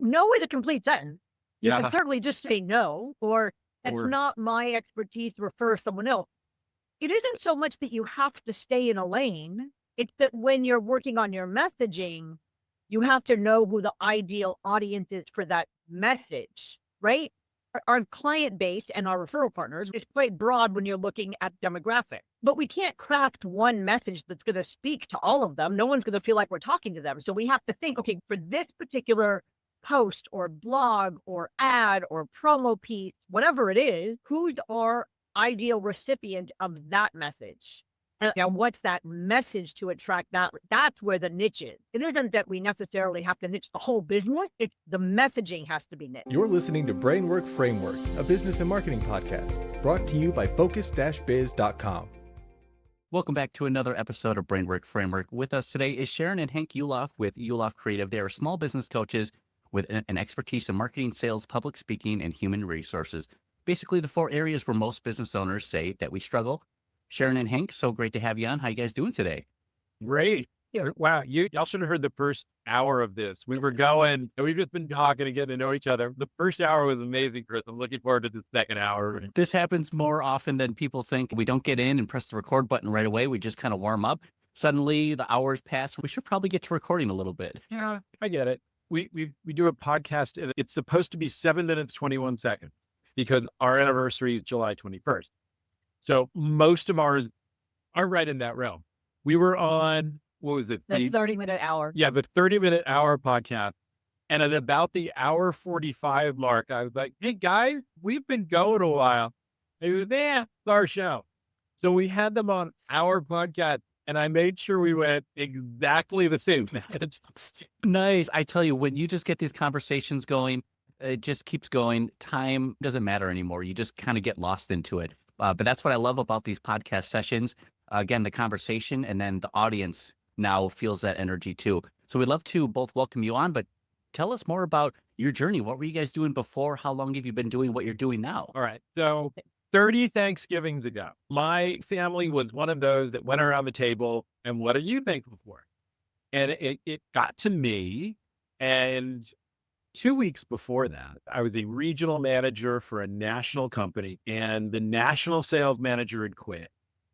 no is a complete sentence. You Yeah. can certainly just say no, or that's Or- not my expertise, refer someone else. It isn't so much that you have to stay in a lane. It's that when you're working on your messaging, you have to know who the ideal audience is for that message, right? Our client base and our referral partners is quite broad when you're looking at demographics, but we can't craft one message that's going to speak to all of them. No one's going to feel like we're talking to them. So we have to think, okay, for this particular post or blog or ad or promo piece, whatever it is, who's our ideal recipient of that message? And what's that message to attract that? That's where the niche is. It isn't that we necessarily have to niche the whole business. It's the messaging has to be niche. You're listening to Brainwork Framework, a business and marketing podcast brought to you by focus-biz.com. Welcome back to another episode of Brainwork Framework. With us today is Sharyn and Hank Yuloff with Yuloff Creative. They are small business coaches with an expertise in marketing, sales, public speaking, and human resources. Basically, the 4 areas where most business owners say that we struggle. Sharyn and Hank, so great to have you on. How you guys doing today? Great. Wow. Y'all should have heard the first hour of this. We were going, and we've just been talking and getting to know each other. The first hour was amazing, Chris. I'm looking forward to the second hour. This happens more often than people think. We don't get in and press the record button right away. We just kind of warm up. Suddenly, the hours pass. We should probably get to recording a little bit. Yeah, I get it. We do a podcast. And it's supposed to be 7 minutes, 21 seconds because our anniversary is July 21st. So most of ours are right in that realm. We were on, what was it? The 30-minute hour. Yeah, the 30-minute hour podcast. And at about the hour 45 mark, I was like, hey, guys, we've been going a while. They was, yeah, it's our show. So we had them on our podcast, and I made sure we went exactly the same. Nice. I tell you, when you just get these conversations going, it just keeps going. Time doesn't matter anymore. You just kind of get lost into it. But that's what I love about these podcast sessions. Again, the conversation, and then the audience now feels that energy too. So we'd love to both welcome you on, but tell us more about your journey. What were you guys doing before? How long have you been doing what you're doing now? All right. So 30 Thanksgivings ago, my family was one of those that went around the table and what are you thankful for? And it got to me, and 2 weeks before that, I was a regional manager for a national company, and the national sales manager had quit,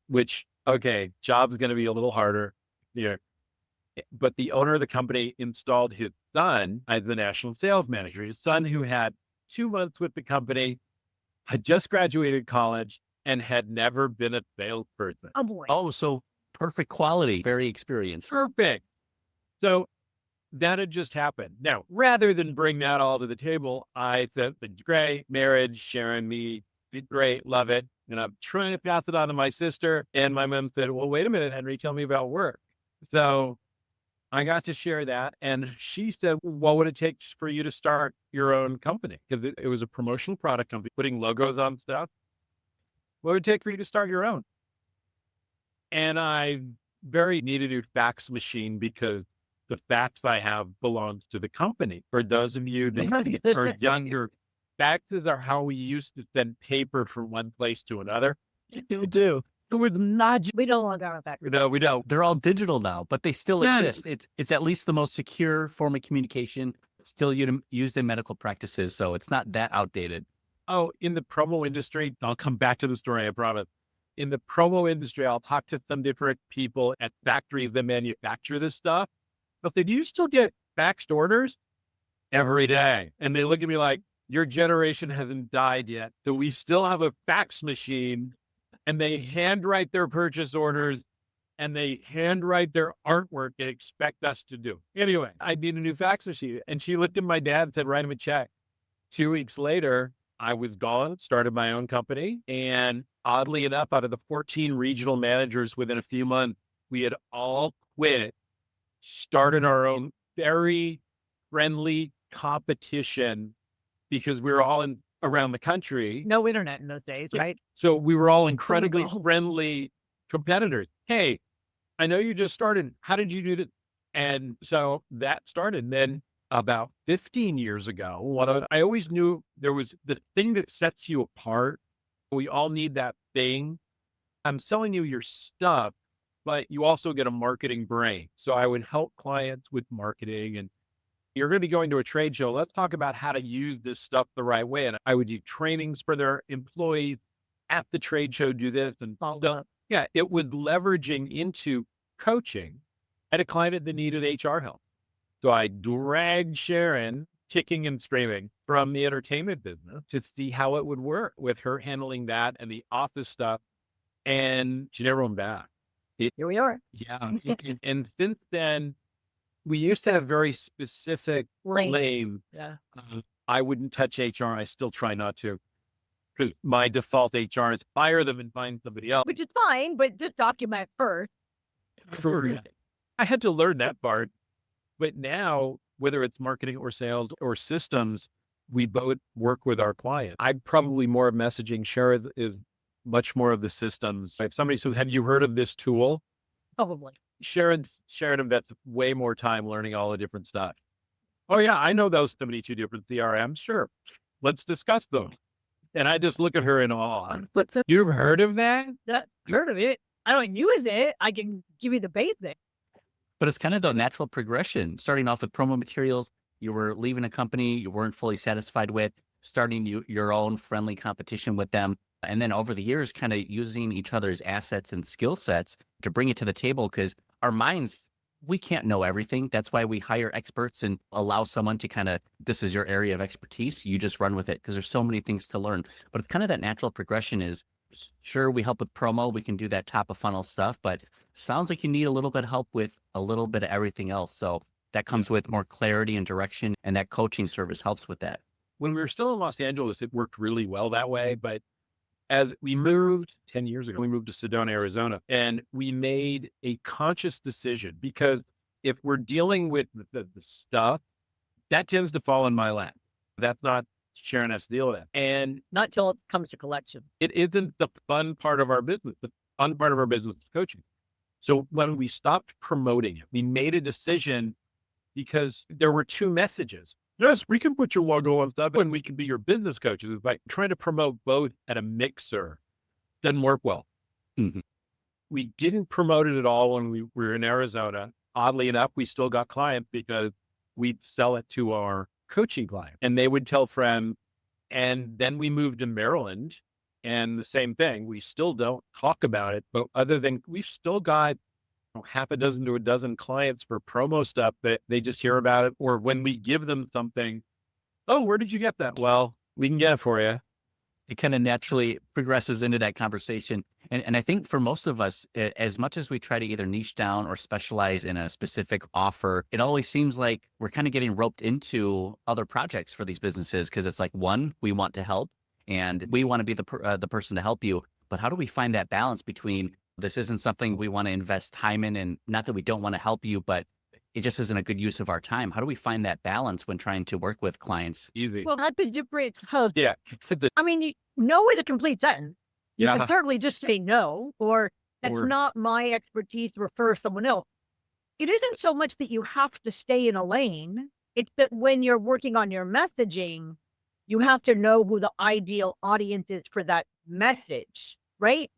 which, okay, job's going to be a little harder here. But the owner of the company installed his son as the national sales manager. His son, who had 2 months with the company, had just graduated college and had never been a salesperson. Oh, boy. Oh, so perfect quality, very experienced. Perfect. So that had just happened. Now, rather than bring that all to the table, I said, great, marriage, Sharyn, me, great, love it. And I'm trying to pass it on to my sister. And my mom said, well, wait a minute, Henry, tell me about work. So I got to share that. And she said, what would it take for you to start your own company? Because it was a promotional product company, putting logos on stuff. What would it take for you to start your own? And I very needed a fax machine because the fax I have belongs to the company. For those of you that are younger, faxes are how we used to send paper from one place to another. You do. It was not. We don't want to go back. No, we don't. They're all digital now, but they still Yeah. exist. It's at least the most secure form of communication, still used in medical practices. So it's not that outdated. Oh, in the promo industry, I'll come back to the story, I promise. In the promo industry, I'll talk to some different people at factories that manufacture this stuff. But they do still get faxed orders every day. And they look at me like, your generation hasn't died yet. So we still have a fax machine, and they handwrite their purchase orders and they handwrite their artwork they expect us to do. Anyway, I need a new fax machine. And she looked at my dad and said, write him a check. 2 weeks later, I was gone, started my own company. And oddly enough, out of the 14 regional managers within a few months, we had all quit, started our own very friendly competition because we were all around the country. No internet in those days, right? So we were all incredibly friendly competitors. Hey, I know you just started. How did you do that? And so that started. Then about 15 years ago, I always knew there was the thing that sets you apart. We all need that thing. I'm selling you your stuff, but you also get a marketing brain. So I would help clients with marketing and You're going to be going to a trade show. Let's talk about how to use this stuff the right way. And I would do trainings for their employees at the trade show, do this. And yeah, it was leveraging into coaching at a client that needed HR help. So I dragged Sharyn kicking and screaming from the entertainment business to see how it would work with her handling that and the office stuff. And she never went back. Here we are. Yeah. And since then, we used to have very specific lanes. Yeah. I wouldn't touch HR. I still try not to. My default HR is fire them and find somebody else. Which is fine, but just document first. I had to learn that part. But now, whether it's marketing or sales or systems, we both work with our clients. I'm probably more of messaging. Sharyn is much more of the systems. If somebody says, have you heard of this tool? Probably. Sharyn invests way more time learning all the different stuff. Oh yeah, I know those 72 different CRMs. Sure. Let's discuss those. And I just look at her in awe. You've heard of that? Heard of it. I don't use it. I can give you the basics. But it's kind of the natural progression. Starting off with promo materials, you were leaving a company you weren't fully satisfied with, starting your own friendly competition with them. And then over the years, kind of using each other's assets and skill sets to bring it to the table, because our minds, we can't know everything. That's why we hire experts and allow someone to kind of, this is your area of expertise. You just run with it because there's so many things to learn. But it's kind of that natural progression is, sure, we help with promo. We can do that top of funnel stuff, but sounds like you need a little bit of help with a little bit of everything else. So that comes with more clarity and direction, and that coaching service helps with that. When we were still in Los Angeles, it worked really well that way. But as we moved 10 years ago, we moved to Sedona, Arizona, and we made a conscious decision, because if we're dealing with the stuff, that tends to fall in my lap. That's not Sharyn has to deal with it. And Not till it comes to collection. it isn't the fun part of our business. The fun part of our business is coaching. So when we stopped promoting it, we made a decision because there were two messages. Yes, we can put your logo on stuff and we can be your business coaches. It's like trying to promote both at a mixer doesn't work well. Mhm. We didn't promote it at all when we were in Arizona. Oddly enough, we still got clients because we'd sell it to our coaching clients and they would tell friends. And then we moved to Maryland and the same thing. We still don't talk about it, but other than we've still got half a dozen to a dozen clients for promo stuff that they just hear about it. Or when we give them something, oh, where did you get that? Well, we can get it for you. It kind of naturally progresses into that conversation. And I think for most of us, as much as we try to either niche down or specialize in a specific offer, it always seems like we're kind of getting roped into other projects for these businesses. Cause it's like, one, we want to help and we want to be the person to help you. But how do we find that balance between this isn't something we want to invest time in, and not that we don't want to help you, but it just isn't a good use of our time? How do we find that balance when trying to work with clients? Easy. Well, that's a different. Huh. Yeah. I mean, no is a complete sentence. You Yeah. can certainly just say no, or that's Or- not my expertise, refer someone else. It isn't so much that you have to stay in a lane. It's that when you're working on your messaging, you have to know who the ideal audience is for that message, right?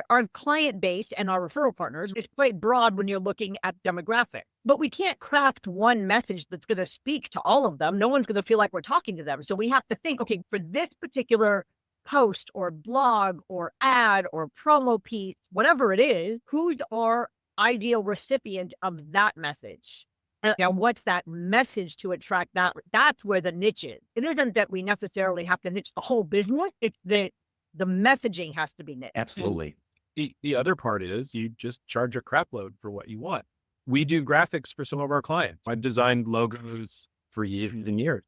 Our client base and our referral partners is quite broad when you're looking at demographic, but we can't craft one message that's going to speak to all of them. No one's going to feel like we're talking to them. So we have to think, okay, for this particular post or blog or ad or promo piece, whatever it is, who's our ideal recipient of that message? And what's that message to attract that? That's where the niche is. It isn't that we necessarily have to niche the whole business. It's that the messaging has to be niche. Absolutely. The other part is you just charge a crap load for what you want. We do graphics for some of our clients. I've designed logos for years and years.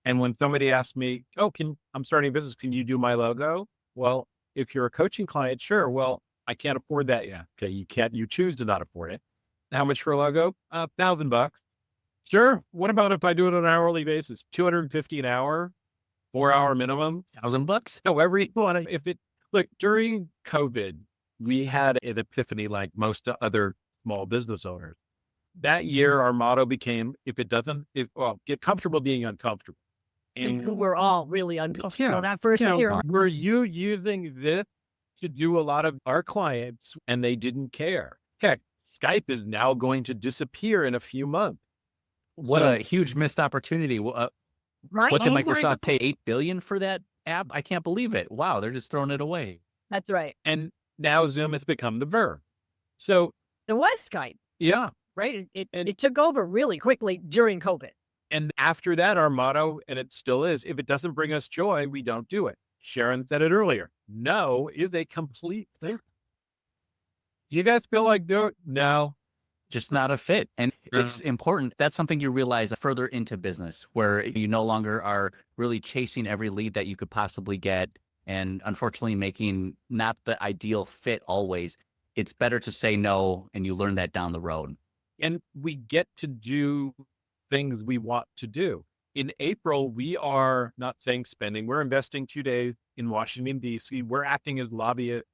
And when somebody asks me, oh, I'm starting a business, can you do my logo? Well, if you're a coaching client, sure. Well, I can't afford that yet. Okay. You choose to not afford it. How much for a logo? $1,000. Sure. What about if I do it on an hourly basis? $250 an hour, 4-hour minimum. $1,000? No, look, during COVID, we had an epiphany like most other small business owners. That year, our motto became, get comfortable being uncomfortable. And we're all really uncomfortable Yeah, that first year. Were you using this to do a lot of our clients and they didn't care? Heck, Skype is now going to disappear in a few months. What So- a huge missed opportunity. Right? What did And there's a- Microsoft pay $8 billion for that app? I can't believe it. Wow, they're just throwing it away. That's right. And now Zoom has become the Verb. So It was Skype, yeah. right? And- It took over really quickly during COVID. And after that, our motto, and it still is, if it doesn't bring us joy, we don't do it. Sharon said it earlier. No is a complete thing. You guys feel like do it? No. Just not a fit. And Yeah. it's important. That's something you realize further into business, where you no longer are really chasing every lead that you could possibly get. And unfortunately, making not the ideal fit always. It's better to say no, and you learn that down the road. And we get to do things we want to do. In April, we are not saying spending. We're investing 2 days in Washington, D.C. We're acting as lobbyist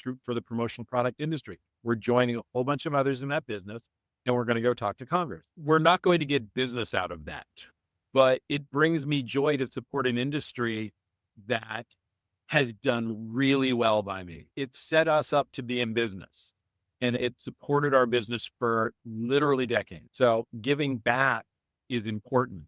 group for the promotional product industry. We're joining a whole bunch of others in that business, and we're going to go talk to Congress. We're not going to get business out of that, but it brings me joy to support an industry that has done really well by me. It set us up to be in business, and it supported our business for literally decades. So giving back is important.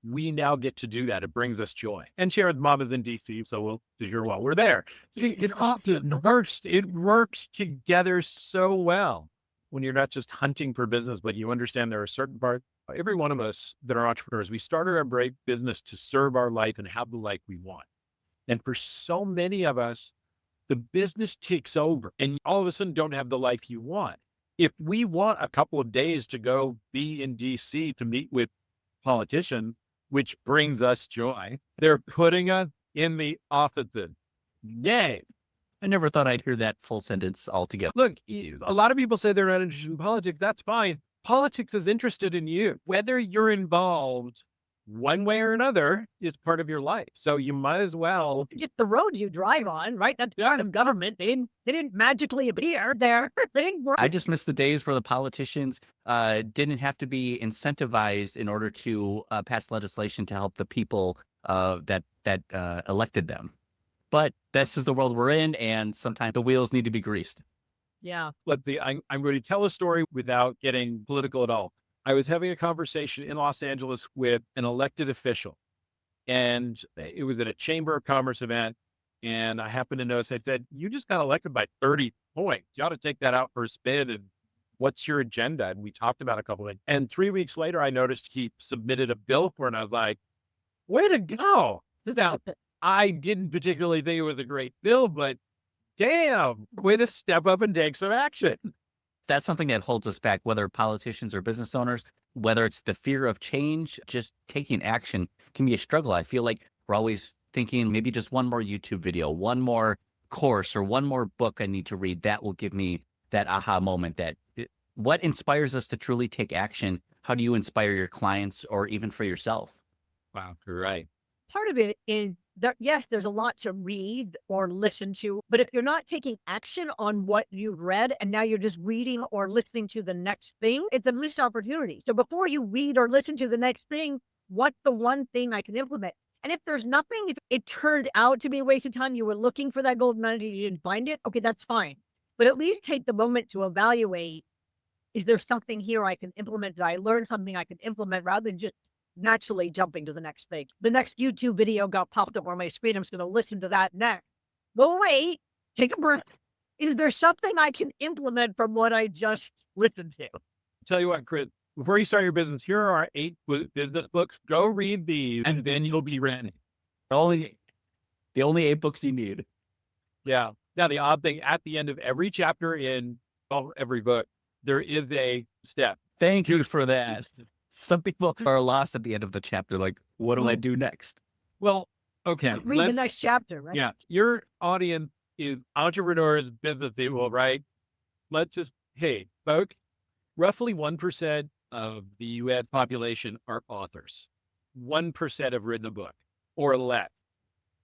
We now get to do that. It brings us joy. And Sharon's mom is in DC, so we'll do her while we're there. It's often works. It works together so well when you're not just hunting for business, but you understand there are certain parts. Every one of us that are entrepreneurs, we started our break business to serve our life and have the life we want. And for so many of us, the business takes over and all of a sudden don't have the life you want. If we want a couple of days to go be in DC to meet with politicians, which brings us joy, they're putting us in the offices. Yay. I never thought I'd hear that full sentence altogether. Look, a lot of people say they're not interested in politics. That's fine. Politics is interested in you. Whether you're involved one way or another is part of your life. So you might as well. It's the road you drive on, right? That's part of government. They didn't magically appear there. They didn't work. I just miss the days where the politicians didn't have to be incentivized in order to pass legislation to help the people that elected them. But this is the world we're in, and sometimes the wheels need to be greased. Yeah. I'm going to tell a story without getting political at all. I was having a conversation in Los Angeles with an elected official, and it was at a Chamber of Commerce event. And I happened to notice, I said, you just got elected by 30 points. You ought to take that out for a spin. And what's your agenda? And we talked about a couple of things. And 3 weeks later, I noticed he submitted a bill for it. And I was like, way to go. Now, I didn't particularly think it was a great bill, but damn, way to step up and take some action. That's something that holds us back, whether politicians or business owners, whether it's the fear of change, just taking action can be a struggle. I feel like we're always thinking maybe just one more YouTube video, one more course, or one more book I need to read. That will give me that aha moment. What inspires us to truly take action? How do you inspire your clients or even for yourself? Wow, you're right. Part of it is that, yes, there's a lot to read or listen to, but if you're not taking action on what you've read and now you're just reading or listening to the next thing, it's a missed opportunity. So before you read or listen to the next thing, what's the one thing I can implement? And if there's nothing, if it turned out to be a waste of time, you were looking for that golden nugget, you didn't find it, okay, that's fine. But at least take the moment to evaluate, is there something here I can implement? Did I learn something I can implement rather than just naturally jumping to the next thing? The next YouTube video got popped up on my screen. I'm just going to listen to that next. But wait, take a breath. Is there something I can implement from what I just listened to? Tell you what, Chris, before you start your business, here are 8 business books. Go read these, and then you'll be ready. The only 8 books you need. Yeah. Now, the odd thing, at the end of every chapter in every book, there is a step. Thank you for that. Some people are lost at the end of the chapter. Like, what do I do next? Well, okay. Read the next chapter, right? Yeah. Your audience is entrepreneurs, business people, right? Let's just, hey, folks, roughly 1% of the U.S. population are authors. 1% have written a book or less.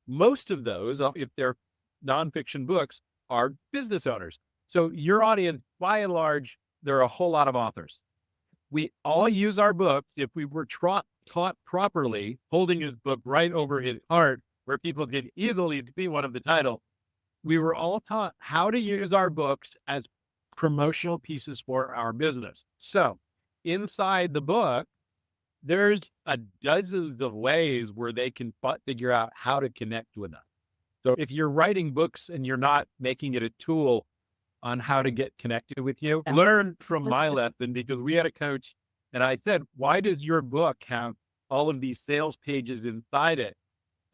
Most of those, if they're nonfiction books, are business owners. So your audience, by and large, there are a whole lot of authors. We all use our book. If we were taught properly, holding his book right over his heart, where people can easily see one of the title, we were all taught how to use our books as promotional pieces for our business. So inside the book, there's a dozens of ways where they can figure out how to connect with us. So if you're writing books and you're not making it a tool on how to get connected with you, learn from my lesson, because we had a coach and I said, why does your book have all of these sales pages inside it?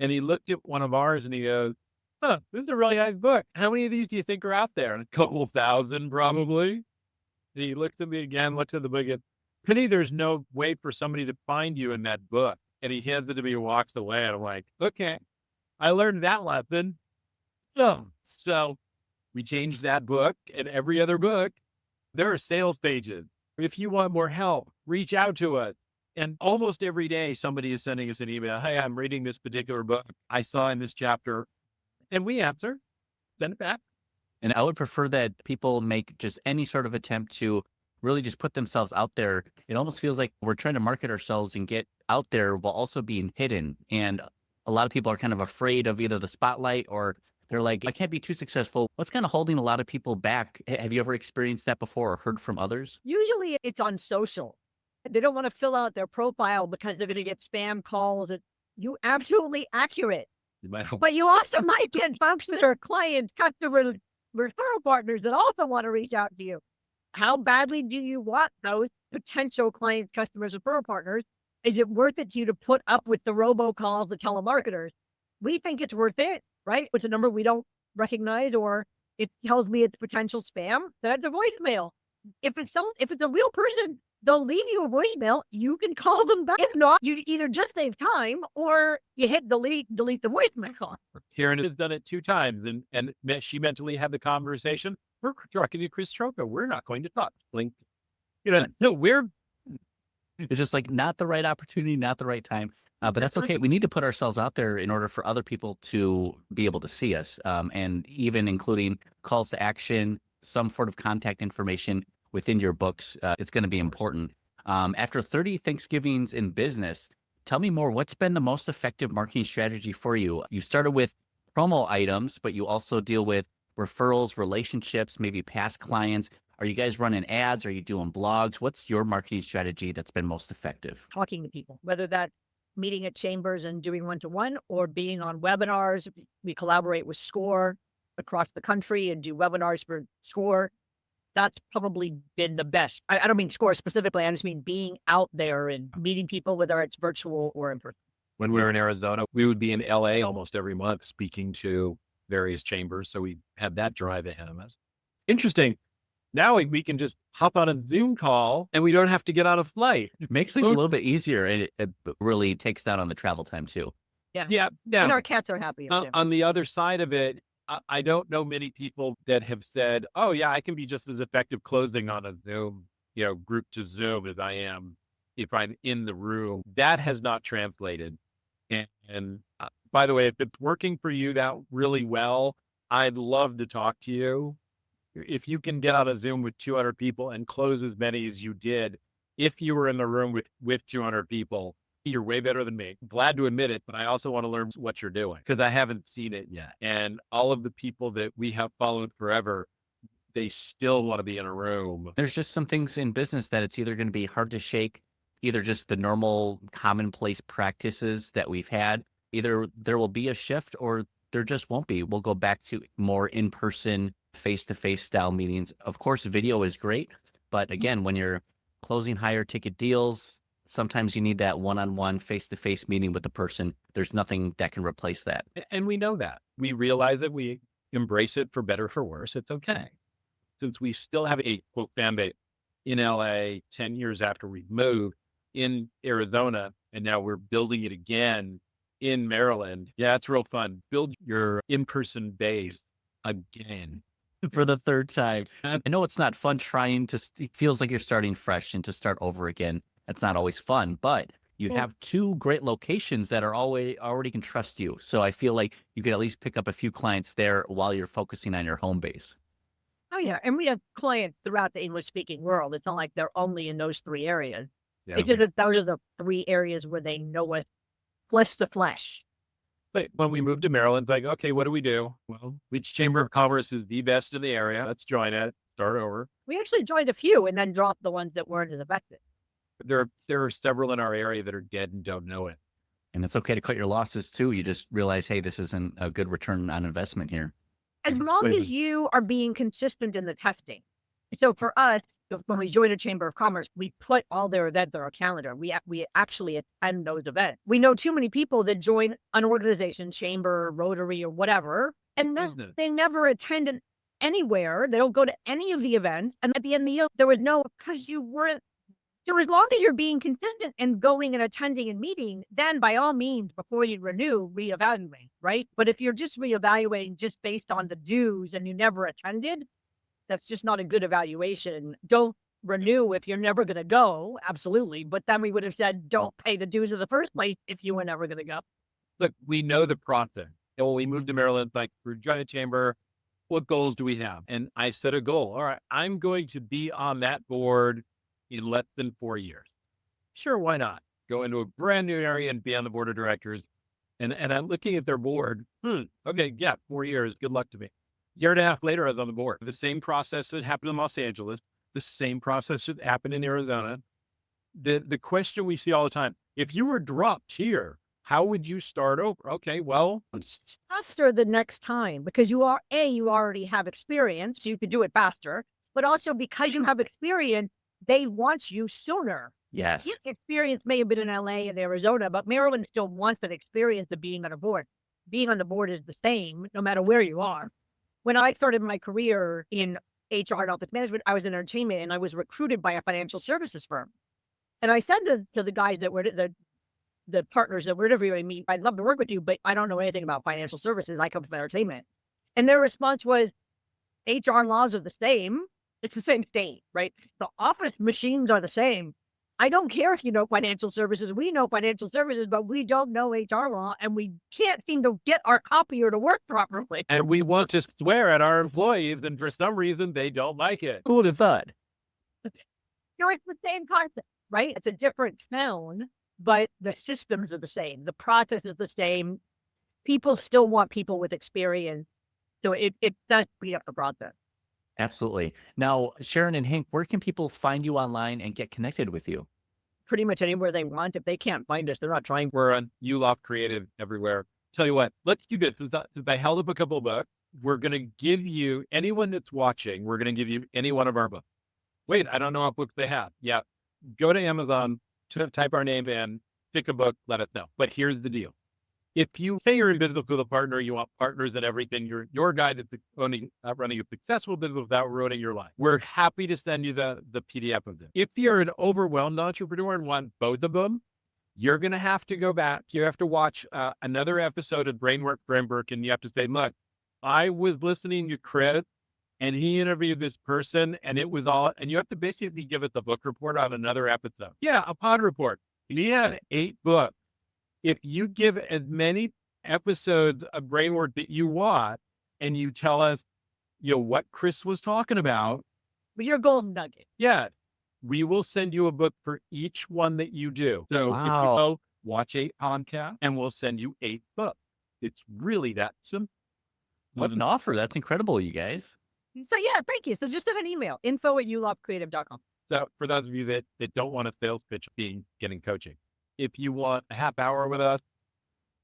And he looked at one of ours and he goes, this is a really nice book. How many of these do you think are out there? And a couple thousand, probably. And he looked at me again, looked at the book, and Penny, there's no way for somebody to find you in that book. And he hands it to me and walks away. And I'm like, okay, I learned that lesson. So we changed that book, and every other book, there are sales pages. If you want more help, reach out to us. And almost every day, somebody is sending us an email. Hey, I'm reading this particular book I saw in this chapter. And we answer, send it back. And I would prefer that people make just any sort of attempt to really just put themselves out there. It almost feels like we're trying to market ourselves and get out there while also being hidden. And a lot of people are kind of afraid of either the spotlight, or they're like, I can't be too successful. What's kind of holding a lot of people back? Have you ever experienced that before or heard from others? Usually it's on social. They don't want to fill out their profile because they're going to get spam calls. You absolutely accurate. But you also might get folks that are clients, customers, referral partners that also want to reach out to you. How badly do you want those potential clients, customers, referral partners? Is it worth it to you to put up with the robocalls, the telemarketers? We think it's worth it, right? It's a number we don't recognize, or it tells me it's potential spam. That's a voicemail. If it's a real person, they'll leave you a voicemail. You can call them back. If not, you either just save time or you hit delete the voicemail. Sharyn has done it 2 times, and she mentally had the conversation. We're talking to Chris Troka. We're not going to talk. Blink. No, It's just like not the right opportunity, not the right time. But that's okay. We need to put ourselves out there in order for other people to be able to see us, and even including calls to action, some sort of contact information within your books. It's going to be important. After 30 Thanksgivings in business, tell me more. What's been the most effective marketing strategy for you? You started with promo items, but you also deal with referrals, relationships, maybe past clients. Are you guys running ads? Are you doing blogs? What's your marketing strategy that's been most effective? Talking to people, whether that's meeting at chambers and doing one-to-one or being on webinars. We collaborate with SCORE across the country and do webinars for SCORE. That's probably been the best. I don't mean SCORE specifically. I just mean being out there and meeting people, whether it's virtual or in person. When we were in Arizona, we would be in LA almost every month speaking to various chambers. So we had that drive ahead of us. Interesting. Now we can just hop on a Zoom call and we don't have to get on a flight. It makes things a little bit easier, and it really takes down on the travel time too. Yeah. And our cats are happy. On the other side of it, I don't know many people that have said, oh yeah, I can be just as effective closing on a Zoom, group to Zoom as I am if I'm in the room. That has not translated. And by the way, if it's working for you that really well, I'd love to talk to you. If you can get on a Zoom with 200 people and close as many as you did, if you were in the room with 200 people, you're way better than me. Glad to admit it, but I also want to learn what you're doing because I haven't seen it yet. And all of the people that we have followed forever, they still want to be in a room. There's just some things in business that it's either going to be hard to shake, either just the normal commonplace practices that we've had. Either there will be a shift or there just won't be. We'll go back to more in-person, face-to-face style meetings. Of course, video is great, but again, when you're closing higher ticket deals, sometimes you need that one-on-one face-to-face meeting with the person. There's nothing that can replace that. And we know that. We realize that we embrace it for better or for worse. It's okay. Since we still have a quote fan base in LA 10 years after we moved, in Arizona, and now we're building it again in Maryland. Yeah, it's real fun. Build your in-person base again. For the third time. I know it's not fun trying to, it feels like you're starting fresh and to start over again. That's not always fun, but you have 2 great locations that are already can trust you. So I feel like you could at least pick up a few clients there while you're focusing on your home base. Oh yeah. And we have clients throughout the English speaking world. It's not like they're only in those 3 areas. Yeah. It's just that those are the 3 areas where they know it flesh to flesh. But when we moved to Maryland, like, okay, what do we do? Well, which Chamber of Commerce is the best in the area? Let's join it, start over. We actually joined a few and then dropped the ones that weren't as effective. There are several in our area that are dead and don't know it. And it's okay to cut your losses too. You just realize, hey, this isn't a good return on investment here. As long as you are being consistent in the testing. So for us, when we join a chamber of commerce, we put all their events on our calendar. We actually attend those events. We know too many people that join an organization, chamber, Rotary, or whatever, and then they never attend anywhere. They don't go to any of the events. And at the end of the year, there was because you weren't. So as long as you're being consistent and going and attending and meeting, then by all means, before you renew, reevaluate, right? But if you're just reevaluating just based on the dues and you never attended, that's just not a good evaluation. Don't renew if you're never going to go. Absolutely. But then we would have said, don't pay the dues in the first place if you were never going to go. Look, we know the process. And when we moved to Maryland, like we're joining a chamber, what goals do we have? And I set a goal. All right, I'm going to be on that board in less than 4 years. Sure, why not? Go into a brand new area and be on the board of directors. And I'm looking at their board. Okay, yeah, 4 years. Good luck to me. Year and a half later, I was on the board. The same process that happened in Los Angeles, the same process that happened in Arizona. The question we see all the time, if you were dropped here, how would you start over? Okay, well, faster the next time because you already have experience, so you could do it faster. But also because you have experience, they want you sooner. Yes. Your experience may have been in LA and Arizona, but Maryland still wants an experience of being on a board. Being on the board is the same no matter where you are. When I started my career in HR and office management, I was in entertainment and I was recruited by a financial services firm. And I said to the guys that were the partners that were interviewing me, I'd love to work with you, but I don't know anything about financial services. I come from entertainment. And their response was, HR laws are the same. It's the same state, right? The office machines are the same. I don't care if you know financial services. We know financial services, but we don't know HR law, and we can't seem to get our copier to work properly. And we want to swear at our employees, and for some reason, they don't like it. Who would have thought? It's the same concept, right? It's a different tone, but the systems are the same. The process is the same. People still want people with experience. So it does speed up the process. Absolutely. Now, Sharyn and Hank, where can people find you online and get connected with you? Pretty much anywhere they want. If they can't find us, they're not trying. We're on Yuloff Creative everywhere. Tell you what, let's do this. Since I held up a couple of books, we're going to give you, anyone that's watching, we're going to give you any one of our books. Wait, I don't know what books they have. Yeah. Go to Amazon, type our name in, pick a book, let us know. But here's the deal. If you say you're in business with a partner, you want partners in everything, you're your guide that's running a successful business without ruining your life, we're happy to send you the PDF of this. If you're an overwhelmed entrepreneur and want both of them, you're going to have to go back. You have to watch another episode of Brainwork, and you have to say, look, I was listening to Chris and he interviewed this person and it was all, and you have to basically give us a book report on another episode. Yeah, a pod report. He had 8 books. If you give as many episodes of Brainwork that you want, and you tell us, what Chris was talking about, But you're golden nugget. yeah, we will send you a book for each one that you do. So if you go watch 8 podcasts, and we'll send you 8 books. It's really that simple. What an offer. That's incredible, you guys. So yeah, thank you. So just send an email, info@yuloffcreative.com. So for those of you that don't want a sales pitch getting coaching, if you want a half hour with us,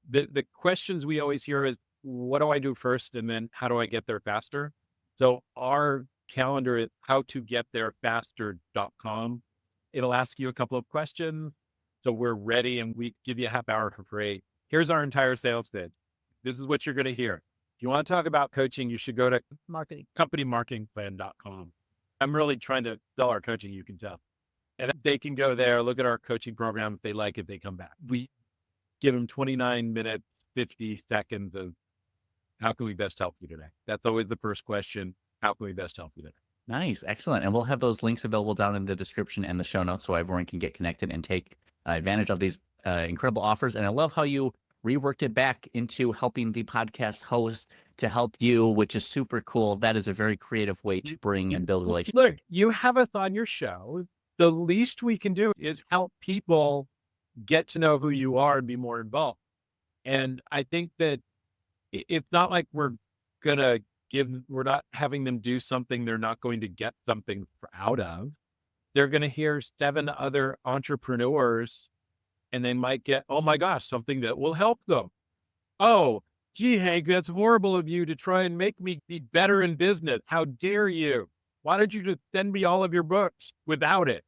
the questions we always hear is, what do I do first? And then how do I get there faster? So our calendar is howtogetttherefaster.com. It'll ask you a couple of questions. So we're ready and we give you a half hour for free. Here's our entire sales pitch. This is what you're going to hear. If you want to talk about coaching, you should go to companymarketingplan.com. I'm really trying to sell our coaching, you can tell. And they can go there, look at our coaching program. If they like it, they come back. We give them 29 minutes, 50 seconds of how can we best help you today? That's always the first question. How can we best help you today? Nice. Excellent. And we'll have those links available down in the description and the show notes so everyone can get connected and take advantage of these incredible offers. And I love how you reworked it back into helping the podcast host to help you, which is super cool. That is a very creative way to bring and build relationships. Look, you have us on your show. The least we can do is help people get to know who you are and be more involved. And I think that it's not like we're not having them do something they're not going to get something out of. they're going to hear 7 other entrepreneurs and they might get, oh my gosh, something that will help them. Oh, gee, Hank, that's horrible of you to try and make me be better in business. How dare you? Why don't you just send me all of your books without it?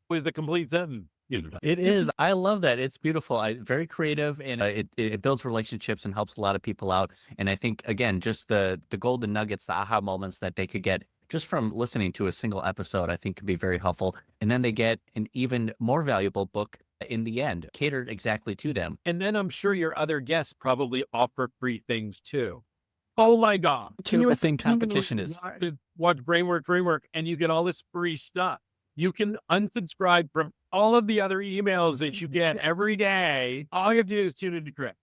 With a complete sentence. It is. I love that. It's beautiful. Very creative, and it builds relationships and helps a lot of people out. And I think, again, just the golden nuggets, the aha moments that they could get just from listening to a single episode, I think could be very helpful. And then they get an even more valuable book in the end, catered exactly to them. And then I'm sure your other guests probably offer free things too. Oh my God. The thing competition is. Watch Brainwork, and you get all this free stuff. You can unsubscribe from all of the other emails that you get every day. All you have to do is tune into Chris.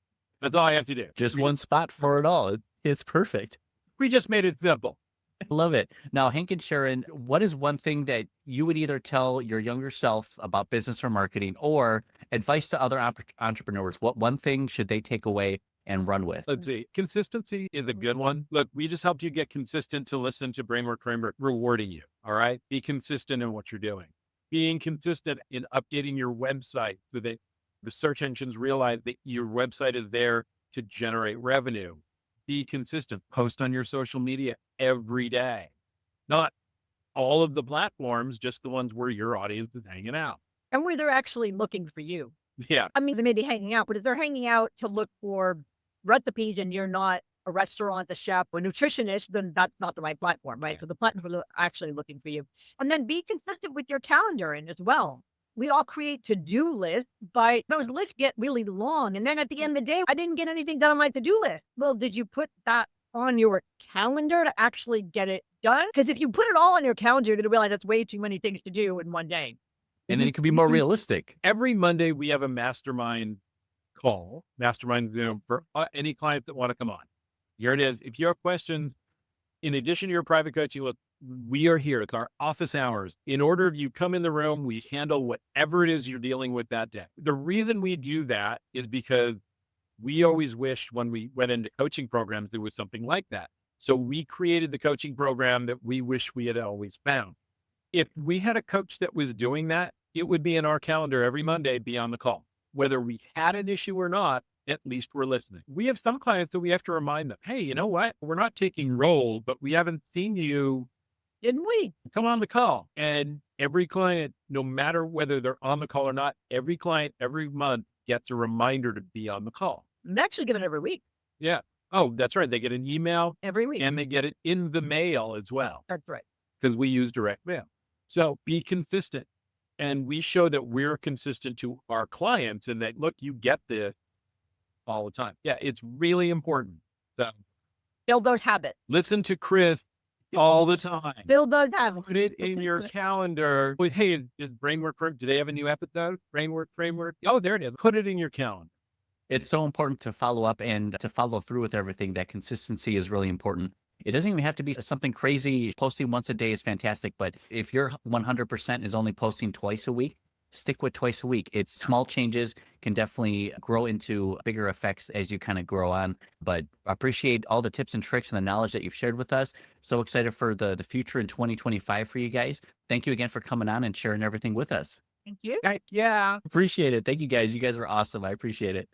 That's all I have to do. Just one spot for it all. It's perfect. We just made it simple. I love it. Now, Hank and Sharyn, what is one thing that you would either tell your younger self about business or marketing, or advice to other entrepreneurs? What one thing should they take away and run with? Let's see. Consistency is a good one. Look, we just helped you get consistent to listen to Brainwork rewarding you. All right. Be consistent in what you're doing. Being consistent in updating your website so that the search engines realize that your website is there to generate revenue. Be consistent. Post on your social media every day. Not all of the platforms, just the ones where your audience is hanging out. And where they're actually looking for you. Yeah. I mean, they may be hanging out, but if they're hanging out to look for recipes and you're not a restaurant, a chef, a nutritionist, then that's not the right platform, right? So the platform is actually looking for you. And then be consistent with your calendaring as well. We all create to-do lists, but those lists get really long. And then at the end of the day, I didn't get anything done on my to-do list. Well, did you put that on your calendar to actually get it done? Because if you put it all on your calendar, you're going to realize that's way too many things to do in one day. And then it could be more realistic. Every Monday, we have a mastermind call, mastermind Zoom for any clients that want to come on. Here it is. If you have questions, in addition to your private coaching, look, we are here. It's our office hours. In order you come in the room, we handle whatever it is you're dealing with that day. The reason we do that is because we always wish when we went into coaching programs, there was something like that. So we created the coaching program that we wish we had always found. If we had a coach that was doing that, it would be in our calendar every Monday, be on the call. Whether we had an issue or not, at least we're listening. We have some clients that we have to remind them, hey, you know what? We're not taking roll, but we haven't seen you. Didn't we? Come on the call. And every client, no matter whether they're on the call or not, every client every month gets a reminder to be on the call. I'm actually giving it every week. Yeah. Oh, that's right. They get an email Every week. and they get it in the mail as well, That's right. because we use direct mail. So be consistent. And we show that we're consistent to our clients and that, look, you get this all the time. Yeah, it's really important. So Build those habits. listen to Chris all the time. Build those habits. Put it in your calendar. Well, hey, is Brainwork, do they have a new episode? Brainwork. Oh, there it is. Put it in your calendar. It's so important to follow up and to follow through with everything. That consistency is really important. It doesn't even have to be something crazy. Posting once a day is fantastic, but if your 100% is only posting twice a week, stick with twice a week. It's small changes can definitely grow into bigger effects as you kind of grow on. But I appreciate all the tips and tricks and the knowledge that you've shared with us. So excited for the future in 2025 for you guys. Thank you again for coming on and sharing everything with us. Thank you. Yeah. Appreciate it. Thank you guys. You guys are awesome. I appreciate it.